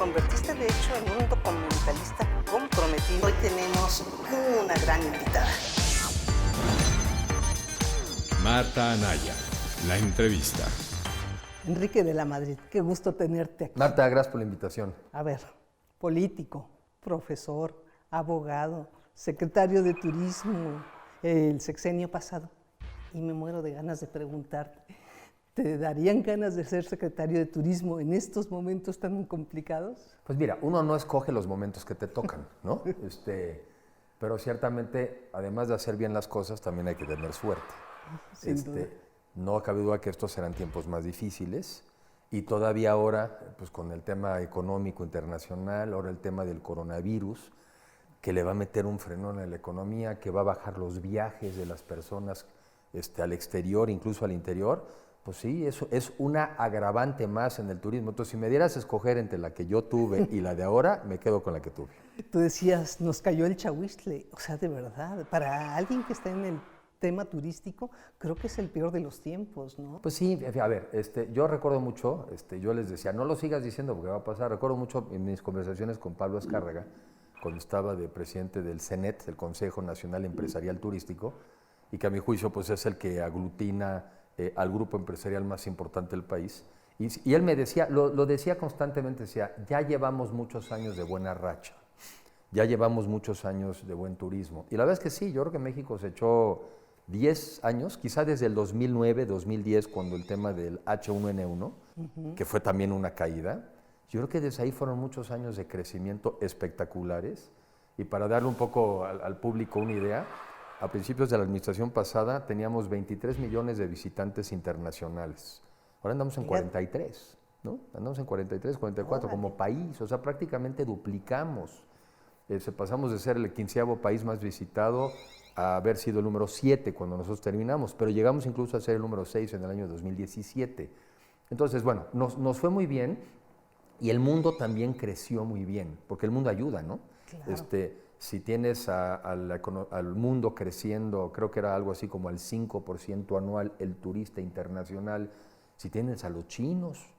convertiste de hecho en un documentalista comprometido. Hoy tenemos una gran invitada. Marta Anaya, la entrevista. Enrique de la Madrid, qué gusto tenerte aquí. Marta, gracias por la invitación. A ver, político, profesor, abogado, secretario de Turismo el sexenio pasado. Y me muero de ganas de preguntarte, ¿te darían ganas de ser secretario de Turismo en estos momentos tan complicados? Pues mira, uno no escoge los momentos que te tocan, ¿no? Pero ciertamente, además de hacer bien las cosas, también hay que tener suerte. Sin duda. No cabe duda que estos serán tiempos más difíciles y todavía ahora, pues con el tema económico internacional, ahora el tema del coronavirus, que le va a meter un frenón a la economía, que va a bajar los viajes de las personas al exterior, incluso al interior, pues sí, eso es una agravante más en el turismo. Entonces, si me dieras a escoger entre la que yo tuve y la de ahora, me quedo con la que tuve. Tú decías, nos cayó el chahuiztle, o sea, de verdad, para alguien que está en el tema turístico, creo que es el peor de los tiempos, ¿no? Pues sí, a ver, yo recuerdo mucho, yo les decía, no lo sigas diciendo porque va a pasar. Recuerdo mucho en mis conversaciones con Pablo Azcárraga, cuando estaba de presidente del CENET, el Consejo Nacional Empresarial Turístico, y que a mi juicio pues es el que aglutina al grupo empresarial más importante del país. Y él me decía, lo decía constantemente, decía, ya llevamos muchos años de buena racha, ya llevamos muchos años de buen turismo. Y la verdad es que sí, yo creo que México se echó 10 años, quizá desde el 2009, 2010, cuando el tema del H1N1, que fue también una caída, yo creo que desde ahí fueron muchos años de crecimiento espectaculares. Y para darle un poco al público una idea, a principios de la administración pasada teníamos 23 millones de visitantes internacionales. Ahora andamos en 43, ¿no? Andamos en 43, 44 como país, o sea, prácticamente duplicamos. Pasamos de ser el 15º país más visitado a haber sido el número 7 cuando nosotros terminamos, pero llegamos incluso a ser el número 6 en el año 2017. Entonces, bueno, nos fue muy bien y el mundo también creció muy bien, porque el mundo ayuda, ¿no? Claro. Si tienes al mundo creciendo, creo que era algo así como al 5% anual el turista internacional, si tienes a los chinos,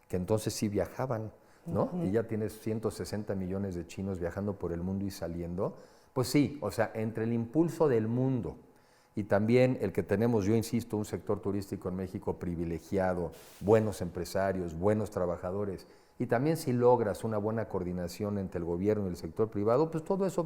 que entonces sí viajaban, ¿no? Y ya tienes 160 millones de chinos viajando por el mundo y saliendo, pues sí, o sea, entre el impulso del mundo y también el que tenemos, yo insisto, un sector turístico en México privilegiado, buenos empresarios, buenos trabajadores, y también si logras una buena coordinación entre el gobierno y el sector privado, pues todo eso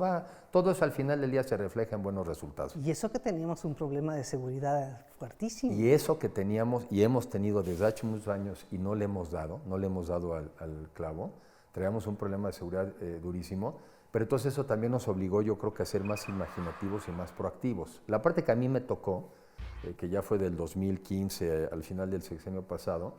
al final del día se refleja en buenos resultados. Y eso que teníamos un problema de seguridad fuertísimo. Y eso que teníamos y hemos tenido desde hace muchos años y no le hemos dado al clavo, traíamos un problema de seguridad durísimo, pero entonces eso también nos obligó, yo creo que a ser más imaginativos y más proactivos. La parte que a mí me tocó, que ya fue del 2015 al final del sexenio pasado,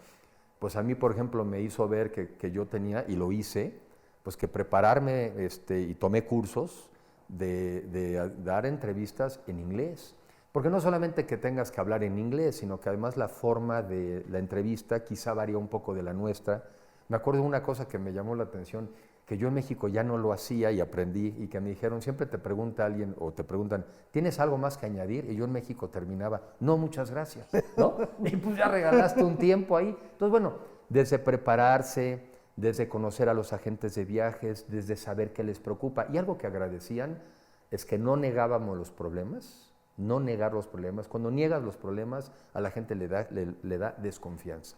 pues a mí, por ejemplo, me hizo ver que yo tenía, y lo hice, pues que prepararme y tomé cursos de dar entrevistas en inglés. Porque no solamente que tengas que hablar en inglés, sino que además la forma de la entrevista quizá varía un poco de la nuestra. Me acuerdo de una cosa que me llamó la atención, que yo en México ya no lo hacía y aprendí, y que me dijeron, siempre te pregunta alguien o te preguntan, ¿tienes algo más que añadir? Y yo en México terminaba, no, muchas gracias, ¿no? Y pues ya regalaste un tiempo ahí. Entonces, bueno, desde prepararse, desde conocer a los agentes de viajes, desde saber qué les preocupa. Y algo que agradecían es que no negábamos los problemas, no negar los problemas. Cuando niegas los problemas, a la gente le da desconfianza.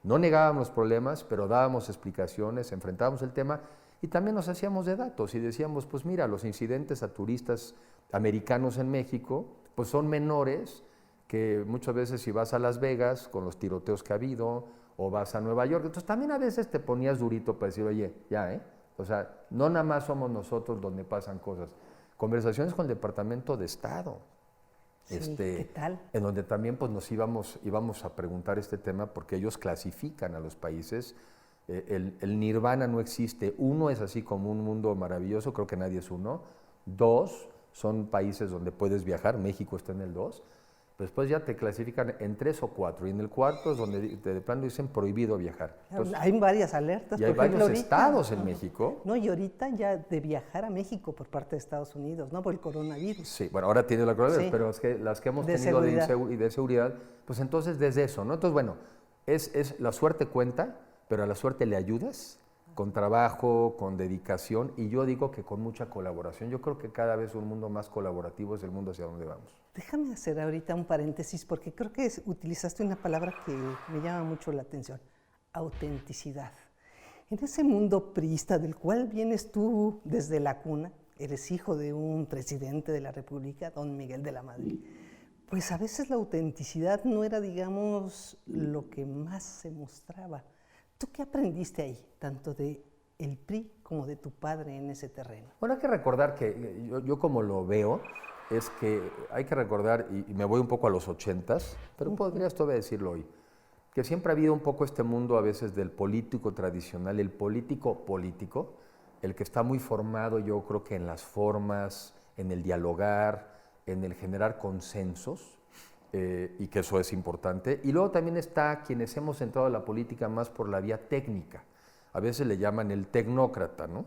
No negábamos los problemas, pero dábamos explicaciones, enfrentábamos el tema y también nos hacíamos de datos y decíamos, pues mira, los incidentes a turistas americanos en México pues son menores que muchas veces si vas a Las Vegas con los tiroteos que ha habido o vas a Nueva York, entonces también a veces te ponías durito para decir, oye, ya, o sea, no nada más somos nosotros donde pasan cosas. Conversaciones con el Departamento de Estado. Sí, ¿qué tal? En donde también pues, nos íbamos a preguntar este tema porque ellos clasifican a los países. El nirvana no existe. Uno es así como un mundo maravilloso, creo que nadie es uno. 2 son países donde puedes viajar, México está en el 2. Después ya te clasifican en 3 o 4 y en el 4 es donde de plano dicen prohibido viajar. Entonces, hay varias alertas. Y hay varios estados en México. No, y ahorita ya de viajar a México por parte de Estados Unidos, ¿no? Por el coronavirus. Sí, bueno, ahora tiene la coronavirus, Sí. pero es que las que hemos De tenido seguridad. de seguridad, pues entonces desde eso, ¿no? Entonces, bueno, la suerte cuenta, pero a la suerte le ayudas con trabajo, con dedicación, y yo digo que con mucha colaboración. Yo creo que cada vez un mundo más colaborativo es el mundo hacia donde vamos. Déjame hacer ahorita un paréntesis porque creo que utilizaste una palabra que me llama mucho la atención, autenticidad. En ese mundo priista del cual vienes tú desde la cuna, eres hijo de un presidente de la República, don Miguel de la Madrid, pues a veces la autenticidad no era, digamos, lo que más se mostraba. ¿Tú qué aprendiste ahí, tanto de el PRI como de tu padre en ese terreno? Bueno, hay que recordar que yo como lo veo, es que hay que recordar, y me voy un poco a los 80s, pero podrías todavía decirlo hoy, que siempre ha habido un poco este mundo a veces del político tradicional, el político político, el que está muy formado yo creo que en las formas, en el dialogar, en el generar consensos, y que eso es importante. Y luego también está quienes hemos entrado a la política más por la vía técnica. A veces le llaman el tecnócrata, ¿no?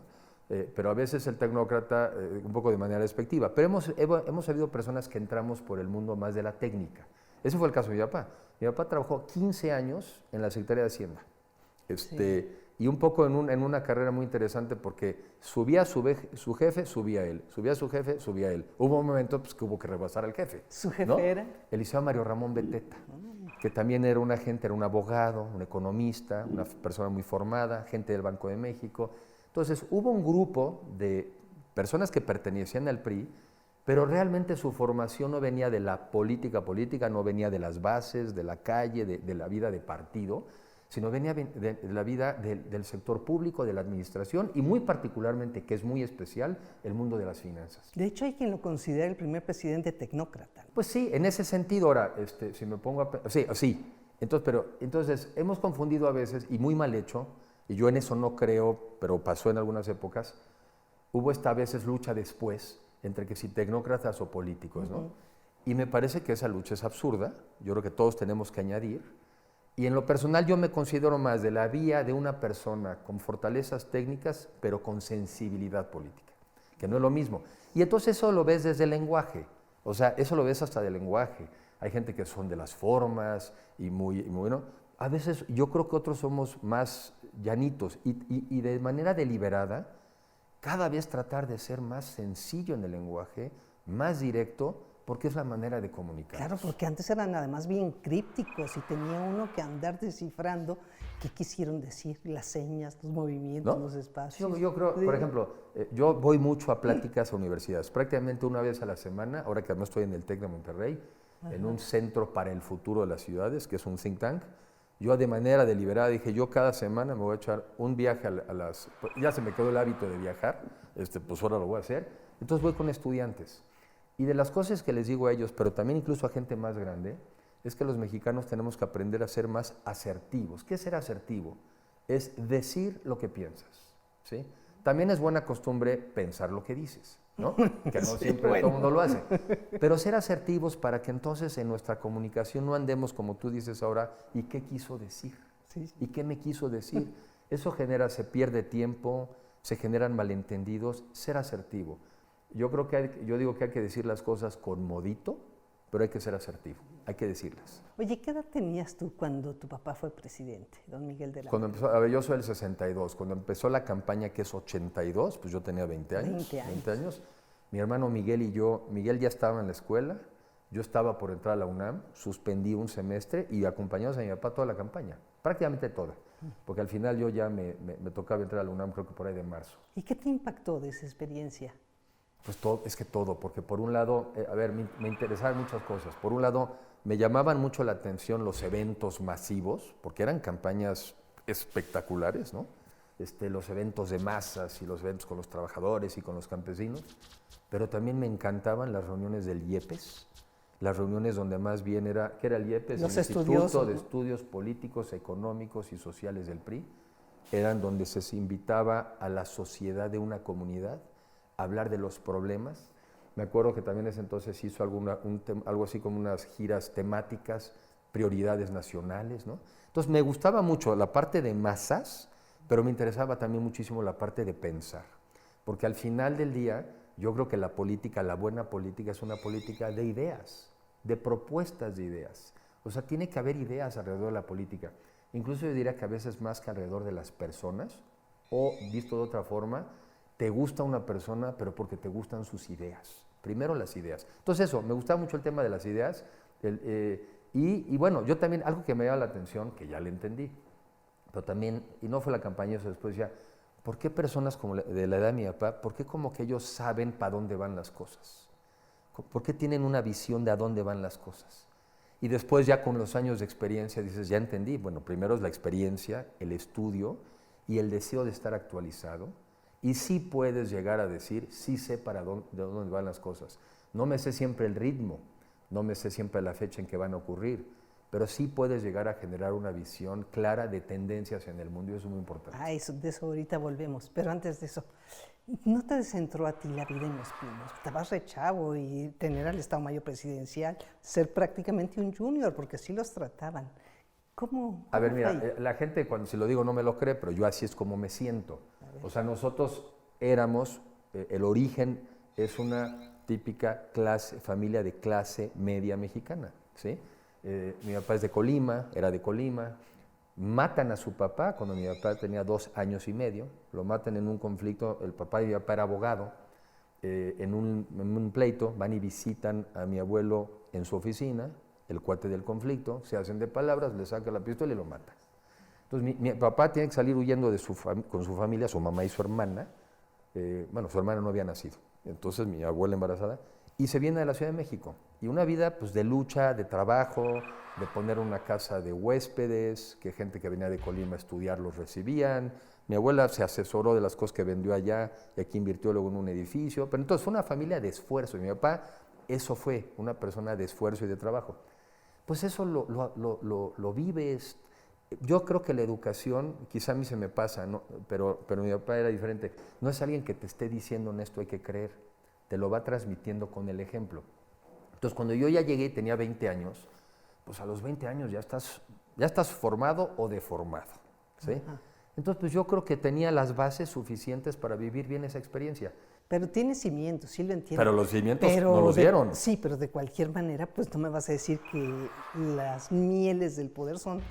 Pero a veces el tecnócrata un poco de manera despectiva. Pero hemos habido personas que entramos por el mundo más de la técnica. Ese fue el caso de mi papá. Mi papá trabajó 15 años en la Secretaría de Hacienda. Sí. Y un poco en una carrera muy interesante porque subía su jefe, subía él. Subía su jefe, subía él. Hubo un momento pues, que hubo que rebasar al jefe. ¿Su jefe ¿no? era? El licenciado Mario Ramón Beteta, que también era un agente, era un abogado, un economista, una persona muy formada, gente del Banco de México. Entonces hubo un grupo de personas que pertenecían al PRI, pero realmente su formación no venía de la política, no venía de las bases, de la calle, de la vida de partido, sino venía de la vida del sector público, de la administración y muy particularmente, que es muy especial, el mundo de las finanzas. De hecho, hay quien lo considera el primer presidente tecnócrata. Pues sí, en ese sentido, ahora, si me pongo a... Sí. Entonces, hemos confundido a veces, y muy mal hecho, y yo en eso no creo, pero pasó en algunas épocas, hubo esta a veces lucha después entre que si tecnócratas o políticos, ¿no? Y me parece que esa lucha es absurda, yo creo que todos tenemos que añadir, y en lo personal yo me considero más de la vía de una persona con fortalezas técnicas, pero con sensibilidad política, que no es lo mismo. Y entonces eso lo ves desde el lenguaje, o sea, eso lo ves hasta del lenguaje. Hay gente que son de las formas y muy bueno. A veces yo creo que otros somos más llanitos y de manera deliberada, cada vez tratar de ser más sencillo en el lenguaje, más directo, porque es la manera de comunicar. Claro, porque antes eran además bien crípticos y tenía uno que andar descifrando qué quisieron decir, las señas, los movimientos, ¿no? los espacios. Yo creo, sí. Por ejemplo, yo voy mucho a pláticas a universidades, prácticamente una vez a la semana, ahora que no estoy en el TEC de Monterrey, en un centro para el futuro de las ciudades, que es un think tank. Yo de manera deliberada dije, yo cada semana me voy a echar un viaje a las... Ya se me quedó el hábito de viajar, pues ahora lo voy a hacer. Entonces voy con estudiantes. Y de las cosas que les digo a ellos, pero también incluso a gente más grande, es que los mexicanos tenemos que aprender a ser más asertivos. ¿Qué es ser asertivo? Es decir lo que piensas, ¿sí? También es buena costumbre pensar lo que dices, ¿no? Que no siempre todo el mundo lo hace. Pero ser asertivos para que entonces en nuestra comunicación no andemos como tú dices ahora, ¿y qué quiso decir? Sí. ¿Y qué me quiso decir? Eso se pierde tiempo, se generan malentendidos. Ser asertivo. Yo digo que hay que decir las cosas con modito, pero hay que ser asertivo, hay que decirlas. Oye, ¿qué edad tenías tú cuando tu papá fue presidente, don Miguel de la Madrid? Yo soy del 62, cuando empezó la campaña que es 82, pues yo tenía 20 años. 20 años. Mi hermano Miguel y yo, Miguel ya estaba en la escuela, yo estaba por entrar a la UNAM, suspendí un semestre y acompañamos a mi papá toda la campaña, prácticamente toda, porque al final yo ya me tocaba entrar a la UNAM creo que por ahí de marzo. ¿Y qué te impactó de esa experiencia? Pues todo, porque por un lado, me interesaban muchas cosas. Por un lado, me llamaban mucho la atención los eventos masivos, porque eran campañas espectaculares, ¿no? Los eventos de masas y los eventos con los trabajadores y con los campesinos, pero también me encantaban las reuniones del IEPES, las reuniones donde más bien ¿qué era el IEPES? Los el Instituto de ¿no? Estudios Políticos, Económicos y Sociales del PRI, eran donde se invitaba a la sociedad de una comunidad hablar de los problemas. Me acuerdo que también en ese entonces hizo algo así como unas giras temáticas, prioridades nacionales, ¿no? Entonces me gustaba mucho la parte de masas, pero me interesaba también muchísimo la parte de pensar, porque al final del día yo creo que la buena política es una política de ideas, de propuestas de ideas. O sea, tiene que haber ideas alrededor de la política. Incluso yo diría que a veces más que alrededor de las personas o visto de otra forma, te gusta una persona, pero porque te gustan sus ideas. Primero las ideas. Entonces eso, me gustaba mucho el tema de las ideas. Y bueno, yo también, algo que me llama la atención, que ya le entendí, pero también, y no fue la campaña, eso después ya, ¿por qué personas como de la edad de mi papá, por qué como que ellos saben para dónde van las cosas? ¿Por qué tienen una visión de a dónde van las cosas? Y después ya con los años de experiencia dices, ya entendí, bueno, primero es la experiencia, el estudio y el deseo de estar actualizado. Y sí puedes llegar a decir, sí sé de dónde van las cosas. No me sé siempre el ritmo, no me sé siempre la fecha en que van a ocurrir, pero sí puedes llegar a generar una visión clara de tendencias en el mundo y eso es muy importante. De eso ahorita volvemos, pero antes de eso, ¿no te descentró a ti la vida en Los Pinos? Estabas re chavo y tener al Estado Mayor Presidencial, ser prácticamente un junior, porque así los trataban. ¿Cómo? A ver, mira, la gente cuando se lo digo no me lo cree, pero yo así es como me siento. O sea, nosotros éramos, el origen es una típica familia de clase media mexicana, ¿sí? Mi papá es de Colima, era de Colima. Matan a su papá cuando mi papá tenía 2 años y medio, lo matan en un conflicto, el papá de mi papá era abogado, en un pleito, van y visitan a mi abuelo en su oficina, el cuate del conflicto, se hacen de palabras, le saca la pistola y lo matan. Entonces mi papá tiene que salir huyendo con su familia, su mamá y su hermana, bueno, su hermana no había nacido, entonces mi abuela embarazada, y se viene a la Ciudad de México. Y una vida pues, de lucha, de trabajo, de poner una casa de huéspedes, que gente que venía de Colima a estudiar los recibían. Mi abuela se asesoró de las cosas que vendió allá y aquí invirtió luego en un edificio. Pero entonces fue una familia de esfuerzo. Y mi papá, eso fue, una persona de esfuerzo y de trabajo. Pues eso lo vives. Yo creo que la educación, quizá a mí se me pasa, ¿no? pero mi papá era diferente. No es alguien que te esté diciendo en esto hay que creer, te lo va transmitiendo con el ejemplo. Entonces, cuando yo ya llegué y tenía 20 años, pues a los 20 años ya estás formado o deformado, ¿sí? Entonces, pues yo creo que tenía las bases suficientes para vivir bien esa experiencia. Pero tiene cimientos, sí lo entiendo. Pero los cimientos no los dieron. Sí, pero de cualquier manera, pues no me vas a decir que las mieles del poder son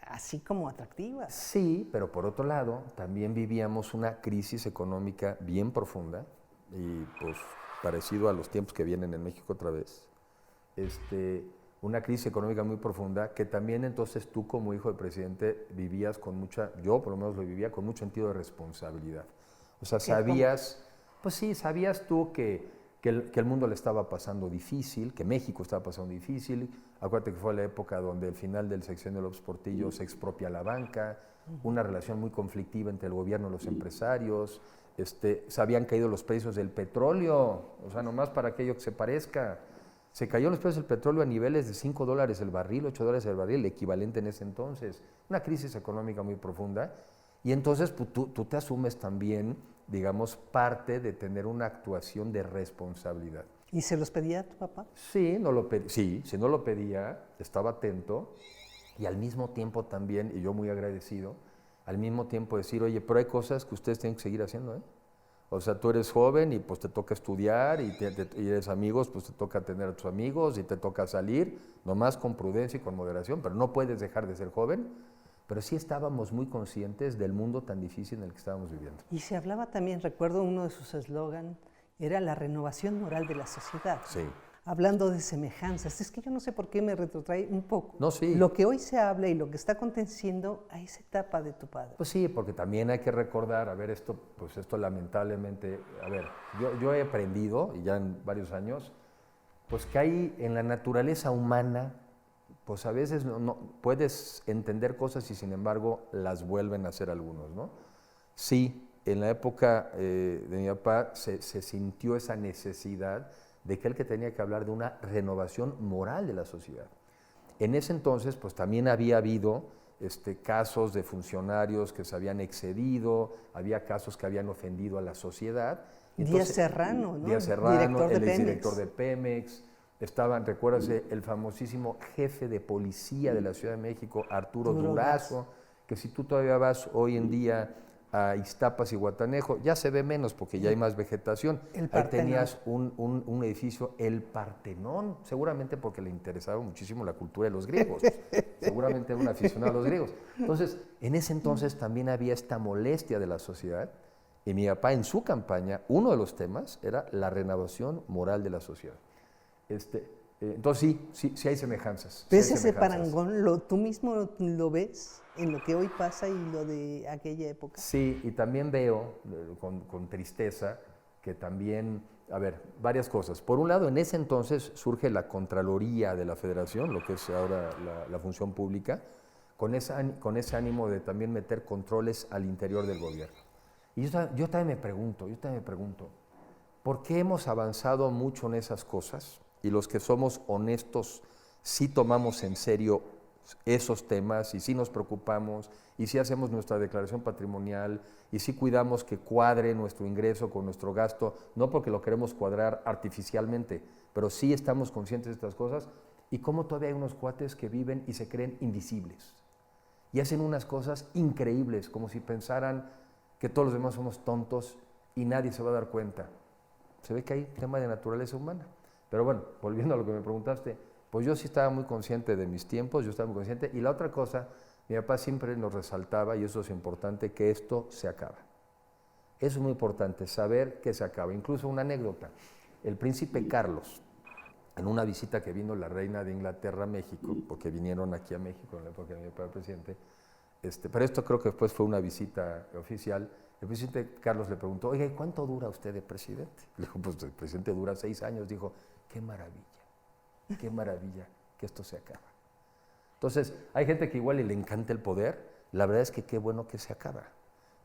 así como atractivas. Sí, pero por otro lado, también vivíamos una crisis económica bien profunda y pues parecido a los tiempos que vienen en México otra vez. Una crisis económica muy profunda que también entonces tú como hijo del presidente vivías con mucha, yo por lo menos lo vivía con mucho sentido de responsabilidad. O sea, sabías, pues sí, sabías tú que el mundo le estaba pasando difícil, que México estaba pasando difícil. Acuérdate que fue la época donde al final del sexenio de López Portillo se expropia la banca, una relación muy conflictiva entre el gobierno y los empresarios, se habían caído los precios del petróleo, o sea, nomás para aquello que se parezca. Se cayó los precios del petróleo a niveles de $5 el barril, $8 el barril, el equivalente en ese entonces. Una crisis económica muy profunda. Y entonces pues, tú te asumes también, digamos, parte de tener una actuación de responsabilidad. ¿Y se los pedía a tu papá? Sí, si no lo pedía, estaba atento. Y al mismo tiempo también, y yo muy agradecido, al mismo tiempo decir, oye, pero hay cosas que ustedes tienen que seguir haciendo, ¿eh? O sea, tú eres joven y pues te toca estudiar y eres amigos, pues te toca tener a tus amigos y te toca salir, nomás con prudencia y con moderación, pero no puedes dejar de ser joven. Pero sí estábamos muy conscientes del mundo tan difícil en el que estábamos viviendo. Y se hablaba también, recuerdo uno de sus eslogans, era la renovación moral de la sociedad. Sí. Hablando de semejanzas, es que yo no sé por qué me retrotrae un poco. No, sí. Lo que hoy se habla y lo que está aconteciendo a esa etapa de tu padre. Pues sí, porque también hay que recordar, a ver, esto lamentablemente, a ver, yo he aprendido, y ya en varios años, pues que hay en la naturaleza humana, pues a veces no puedes entender cosas y sin embargo las vuelven a hacer algunos, ¿no? Sí, en la época de mi papá se sintió esa necesidad de que él que tenía que hablar de una renovación moral de la sociedad. En ese entonces, pues también había habido casos de funcionarios que se habían excedido, había casos que habían ofendido a la sociedad. Díaz Serrano, ¿no? Díaz Serrano, el Pemex. exdirector de Pemex. Recuérdase, el famosísimo jefe de policía de la Ciudad de México, Arturo Durazo, que si tú todavía vas hoy en día a Iztapas y Guatanejo, ya se ve menos porque ya hay más vegetación. El Ahí Partenón. tenías un edificio, el Partenón, seguramente porque le interesaba muchísimo la cultura de los griegos, seguramente era un aficionado a los griegos. Entonces, en ese entonces también había esta molestia de la sociedad, y mi papá en su campaña, uno de los temas era la renovación moral de la sociedad. Entonces sí hay semejanzas. ¿Ves sí hay ese semejanzas. parangón? ¿Tú mismo lo ves en lo que hoy pasa y lo de aquella época? Sí, y también veo con tristeza que también, a ver, varias cosas. Por un lado, en ese entonces surge la Contraloría de la Federación, lo que es ahora la función pública, con ese ánimo de también meter controles al interior del gobierno. Y yo también me pregunto, ¿por qué hemos avanzado mucho en esas cosas? Y los que somos honestos sí tomamos en serio esos temas y sí nos preocupamos y sí hacemos nuestra declaración patrimonial y sí cuidamos que cuadre nuestro ingreso con nuestro gasto, no porque lo queremos cuadrar artificialmente, pero sí estamos conscientes de estas cosas. Y cómo todavía hay unos cuates que viven y se creen invisibles y hacen unas cosas increíbles, como si pensaran que todos los demás somos tontos y nadie se va a dar cuenta. Se ve que hay tema de naturaleza humana. Pero bueno, volviendo a lo que me preguntaste, pues yo sí estaba muy consciente de mis tiempos, yo estaba muy consciente. Y la otra cosa, mi papá siempre nos resaltaba, y eso es importante, que esto se acaba. Eso es muy importante, saber que se acaba. Incluso una anécdota, el príncipe Carlos, en una visita que vino la reina de Inglaterra a México, porque vinieron aquí a México en la época de mi papá presidente, pero esto creo que después fue una visita oficial. El presidente Carlos le preguntó, oiga, ¿y cuánto dura usted de presidente? Le dijo, pues el presidente dura 6 años. Dijo, qué maravilla que esto se acaba. Entonces, hay gente que igual le encanta el poder, la verdad es que qué bueno que se acaba.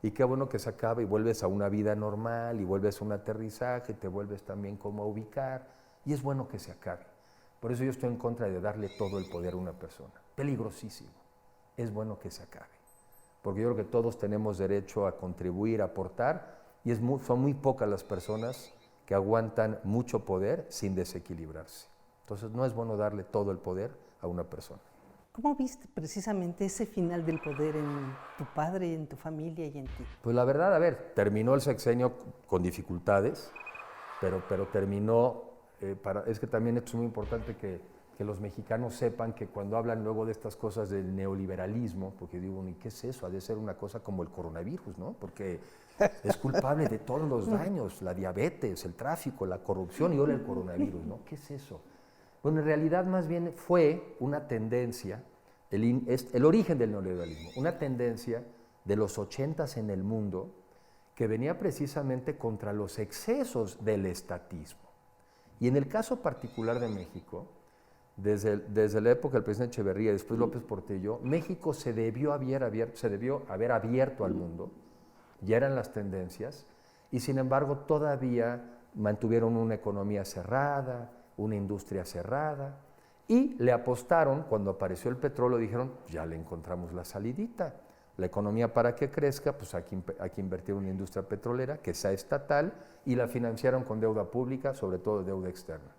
Y qué bueno que se acaba y vuelves a una vida normal, y vuelves a un aterrizaje, te vuelves también como a ubicar, y es bueno que se acabe. Por eso yo estoy en contra de darle todo el poder a una persona. Peligrosísimo. Es bueno que se acabe. Porque yo creo que todos tenemos derecho a contribuir, a aportar, y son muy pocas las personas que aguantan mucho poder sin desequilibrarse. Entonces no es bueno darle todo el poder a una persona. ¿Cómo viste precisamente ese final del poder en tu padre, en tu familia y en ti? Pues la verdad, a ver, terminó el sexenio con dificultades, pero terminó, es que también esto es muy importante que los mexicanos sepan que cuando hablan luego de estas cosas del neoliberalismo, porque digo, ¿y qué es eso? Ha de ser una cosa como el coronavirus, ¿no? Porque es culpable de todos los daños, la diabetes, el tráfico, la corrupción y ahora el coronavirus, ¿no? ¿Qué es eso? Bueno, en realidad más bien fue una tendencia, el origen del neoliberalismo, una tendencia de los 80s en el mundo que venía precisamente contra los excesos del estatismo. Y en el caso particular de México, desde la época del presidente Echeverría y después López Portillo, México se debió haber abierto al mundo, ya eran las tendencias, y sin embargo todavía mantuvieron una economía cerrada, una industria cerrada, y le apostaron, cuando apareció el petróleo, dijeron, ya le encontramos la salidita. La economía para que crezca, pues hay que invertir en una industria petrolera que sea estatal, y la financiaron con deuda pública, sobre todo deuda externa.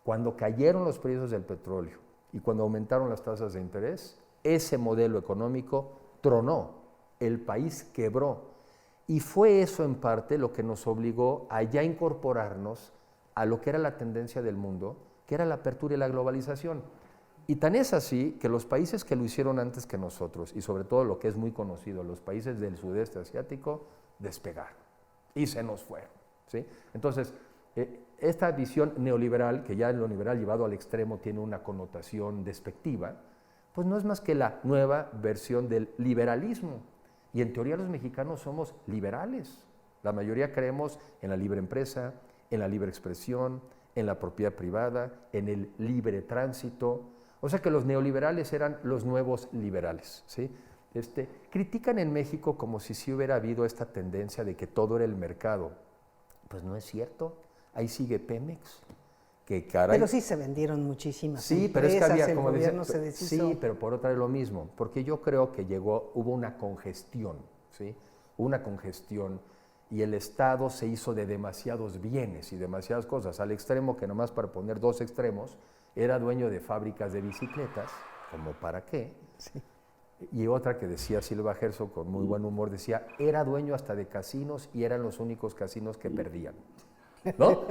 Cuando cayeron los precios del petróleo y cuando aumentaron las tasas de interés, ese modelo económico tronó, el país quebró. Y fue eso en parte lo que nos obligó a ya incorporarnos a lo que era la tendencia del mundo, que era la apertura y la globalización. Y tan es así que los países que lo hicieron antes que nosotros, y sobre todo lo que es muy conocido, los países del sudeste asiático, despegaron y se nos fueron, ¿sí? Entonces, esta visión neoliberal, que ya en lo liberal llevado al extremo tiene una connotación despectiva, pues no es más que la nueva versión del liberalismo. Y en teoría los mexicanos somos liberales. La mayoría creemos en la libre empresa, en la libre expresión, en la propiedad privada, en el libre tránsito. O sea que los neoliberales eran los nuevos liberales, ¿sí? Critican en México como si sí hubiera habido esta tendencia de que todo era el mercado. Pues no es cierto. Ahí sigue Pemex, que caray. Pero sí se vendieron muchísimas sí, empresas, pero es que había, el como gobierno decía, se deshizo. sí, pero por otra vez lo mismo, porque yo creo que hubo una congestión, ¿sí? Una congestión, y el Estado se hizo de demasiados bienes y demasiadas cosas, al extremo que nomás, para poner dos extremos, era dueño de fábricas de bicicletas, como para qué, Sí. Y otra que decía Silva Herzog con muy buen humor, decía, era dueño hasta de casinos y eran los únicos casinos que perdían, ¿no?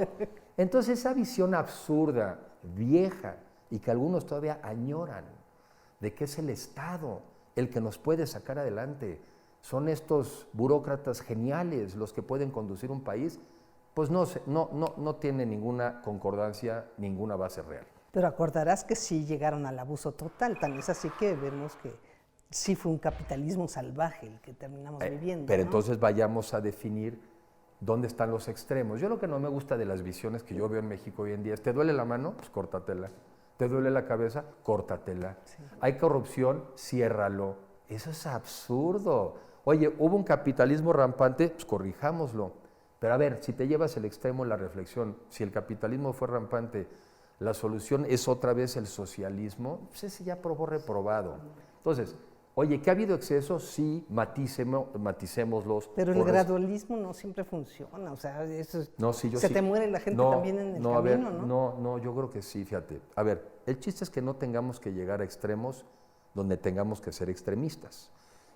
Entonces esa visión absurda, vieja, y que algunos todavía añoran, de que es el Estado el que nos puede sacar adelante, son estos burócratas geniales los que pueden conducir un país, pues no tiene ninguna concordancia, ninguna base real. Pero acordarás que sí llegaron al abuso total, tan es así que vemos que sí fue un capitalismo salvaje el que terminamos viviendo. Pero ¿no? entonces vayamos a definir dónde están los extremos. Yo lo que no me gusta de las visiones que yo veo en México hoy en día es, ¿te duele la mano? Pues córtatela. ¿Te duele la cabeza? Córtatela. Sí. Hay corrupción, ciérralo. Eso es absurdo. Oye, hubo un capitalismo rampante, pues corrijámoslo. Pero a ver, si te llevas el extremo en la reflexión, si el capitalismo fue rampante, la solución es otra vez el socialismo, pues ese ya probó reprobado. Entonces, oye, ¿que ha habido excesos? Sí, maticémoslos. Pero el gradualismo no siempre funciona, o sea, eso no, sí, se te muere la gente también en el camino, a ver, ¿no? No, yo creo que sí, fíjate. A ver, el chiste es que no tengamos que llegar a extremos donde tengamos que ser extremistas.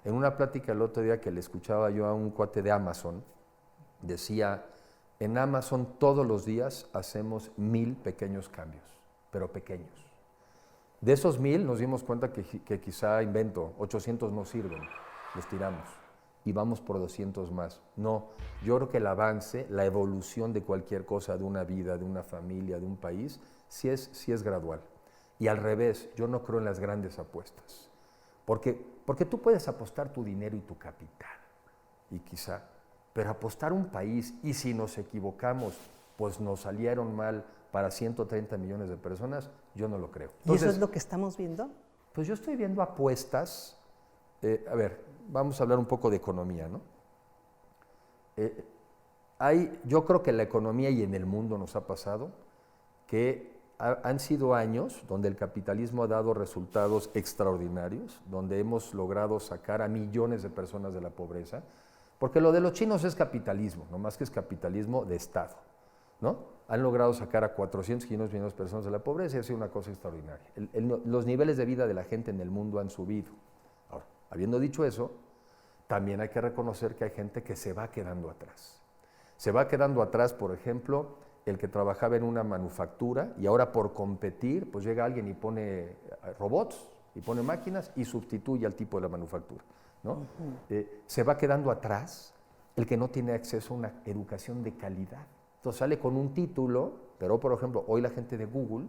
En una plática el otro día que le escuchaba yo a un cuate de Amazon, decía, en Amazon todos los días hacemos 1000 pequeños cambios, pero pequeños. De esos 1000 nos dimos cuenta que quizá 800 no sirven, los tiramos y vamos por 200 más. No, yo creo que el avance, la evolución de cualquier cosa, de una vida, de una familia, de un país, sí es gradual. Y al revés, yo no creo en las grandes apuestas, porque tú puedes apostar tu dinero y tu capital, y quizá, pero apostar un país, y si nos equivocamos, pues nos salieron mal para 130 millones de personas, yo no lo creo. Entonces, ¿y eso es lo que estamos viendo? Pues yo estoy viendo apuestas, a ver, vamos a hablar un poco de economía, ¿no? Yo creo que en la economía y en el mundo nos ha pasado que han sido años donde el capitalismo ha dado resultados extraordinarios, donde hemos logrado sacar a millones de personas de la pobreza, porque lo de los chinos es capitalismo, no más que es capitalismo de Estado, ¿no? Han logrado sacar a 400, 500 millones de personas de la pobreza y ha sido una cosa extraordinaria. Los niveles de vida de la gente en el mundo han subido. Ahora, habiendo dicho eso, también hay que reconocer que hay gente que se va quedando atrás. Se va quedando atrás, por ejemplo, el que trabajaba en una manufactura y ahora por competir, pues llega alguien y pone robots y pone máquinas y sustituye al tipo de la manufactura, ¿no? Se va quedando atrás el que no tiene acceso a una educación de calidad. Entonces sale con un título, pero por ejemplo, hoy la gente de Google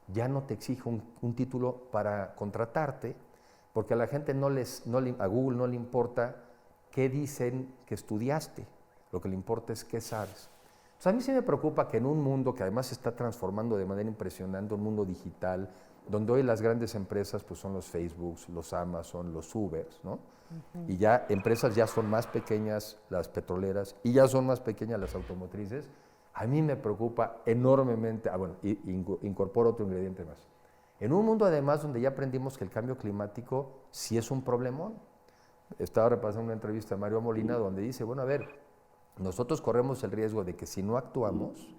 ya no te exige un título para contratarte, porque a la gente a Google no le importa qué dicen que estudiaste, lo que le importa es qué sabes. Entonces, a mí sí me preocupa que en un mundo que además se está transformando de manera impresionante, un mundo digital, donde hoy las grandes empresas pues son los Facebook, los Amazon, los Ubers, ¿no? Y ya empresas ya son más pequeñas las petroleras y ya son más pequeñas las automotrices, a mí me preocupa enormemente, incorporo otro ingrediente más. En un mundo además donde ya aprendimos que el cambio climático sí es un problemón. Estaba repasando una entrevista a Mario Molina donde dice, bueno, a ver, nosotros corremos el riesgo de que si no actuamos,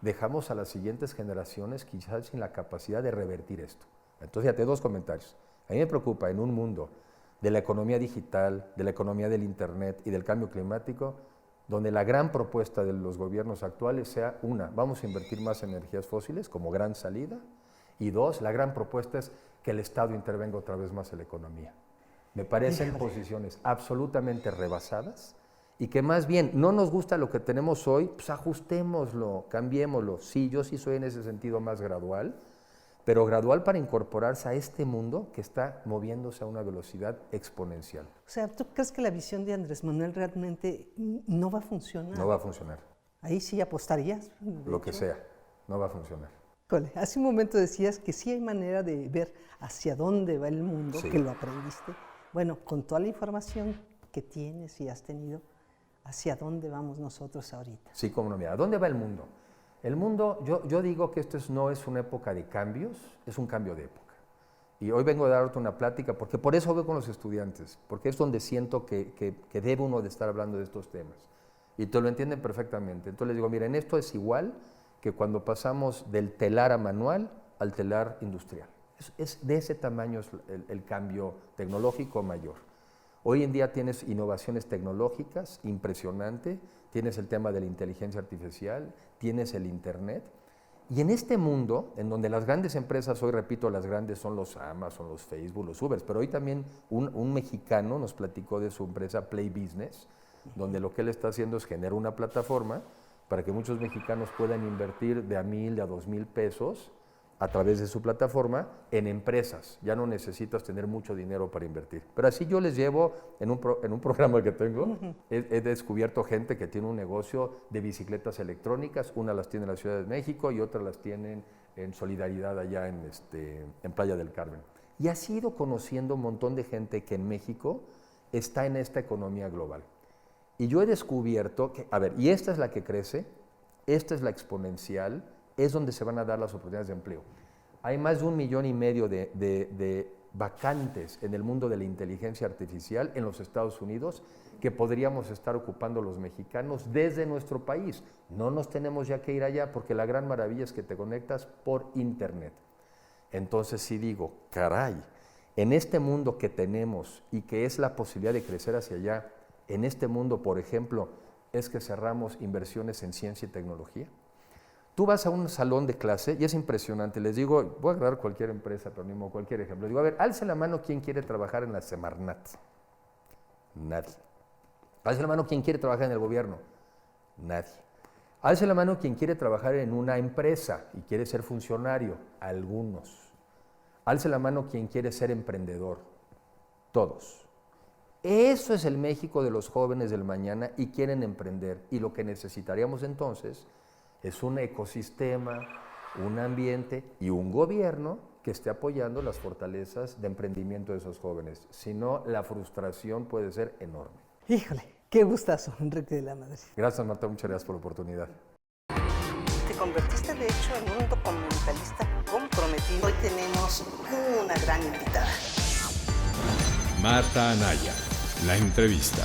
dejamos a las siguientes generaciones quizás sin la capacidad de revertir esto. Entonces, fíjate, 2 comentarios. A mí me preocupa en un mundo de la economía digital, de la economía del Internet y del cambio climático, donde la gran propuesta de los gobiernos actuales sea, vamos a invertir más en energías fósiles como gran salida, y 2, la gran propuesta es que el Estado intervenga otra vez más en la economía. Me parecen posiciones absolutamente rebasadas y que más bien no nos gusta lo que tenemos hoy, pues ajustémoslo, cambiémoslo. Sí, yo sí soy en ese sentido más gradual, pero gradual para incorporarse a este mundo que está moviéndose a una velocidad exponencial. O sea, ¿tú crees que la visión de Andrés Manuel realmente no va a funcionar? No va a funcionar. Ahí sí apostarías. Lo que sea, no va a funcionar. Hace un momento decías que sí hay manera de ver hacia dónde va el mundo, sí, que lo aprendiste. Bueno, con toda la información que tienes y has tenido, ¿hacia dónde vamos nosotros ahorita? Sí, cómo no, mira, ¿a dónde va el mundo? El mundo, yo digo que esto no es una época de cambios, es un cambio de época. Y hoy vengo a darte una plática, porque por eso voy con los estudiantes, porque es donde siento que debe uno de estar hablando de estos temas. Y te lo entienden perfectamente. Entonces les digo, miren, esto es igual que cuando pasamos del telar a manual al telar industrial. Es de ese tamaño es el cambio tecnológico mayor. Hoy en día tienes innovaciones tecnológicas impresionante, tienes el tema de la inteligencia artificial, tienes el Internet. Y en este mundo, en donde las grandes empresas, hoy repito, las grandes son los Amazon, los Facebook, los Ubers, pero hoy también un mexicano nos platicó de su empresa Play Business, donde lo que él está haciendo es generar una plataforma para que muchos mexicanos puedan invertir de a 1,000, de a 2,000 pesos a través de su plataforma en empresas. Ya no necesitas tener mucho dinero para invertir. Pero así yo les llevo, en un programa que tengo, he descubierto gente que tiene un negocio de bicicletas electrónicas, una las tiene en la Ciudad de México y otra las tienen en Solidaridad allá en Playa del Carmen. Y así he ido conociendo un montón de gente que en México está en esta economía global. Y yo he descubierto que, a ver, y esta es la que crece, esta es la exponencial, es donde se van a dar las oportunidades de empleo. Hay más de 1,5 millones de vacantes en el mundo de la inteligencia artificial en los Estados Unidos que podríamos estar ocupando los mexicanos desde nuestro país. No nos tenemos ya que ir allá porque la gran maravilla es que te conectas por Internet. Entonces sí digo, caray, en este mundo que tenemos y que es la posibilidad de crecer hacia allá, en este mundo, por ejemplo, es que cerramos inversiones en ciencia y tecnología. Tú vas a un salón de clase y es impresionante. Les digo, voy a agarrar cualquier empresa, pero mismo cualquier ejemplo. Digo, a ver, alce la mano quien quiere trabajar en la Semarnat. Nadie. Alce la mano quien quiere trabajar en el gobierno. Nadie. Alce la mano quien quiere trabajar en una empresa y quiere ser funcionario. Algunos. Alce la mano quien quiere ser emprendedor. Todos. Eso es el México de los jóvenes del mañana y quieren emprender. Y lo que necesitaríamos entonces es un ecosistema, un ambiente y un gobierno que esté apoyando las fortalezas de emprendimiento de esos jóvenes. Si no, la frustración puede ser enorme. Híjole, qué gustazo, Enrique de la Madrid. Gracias, Marta, muchas gracias por la oportunidad. Te convertiste de hecho en un documentalista comprometido. Hoy tenemos una gran invitada. Marta Anaya, la entrevista.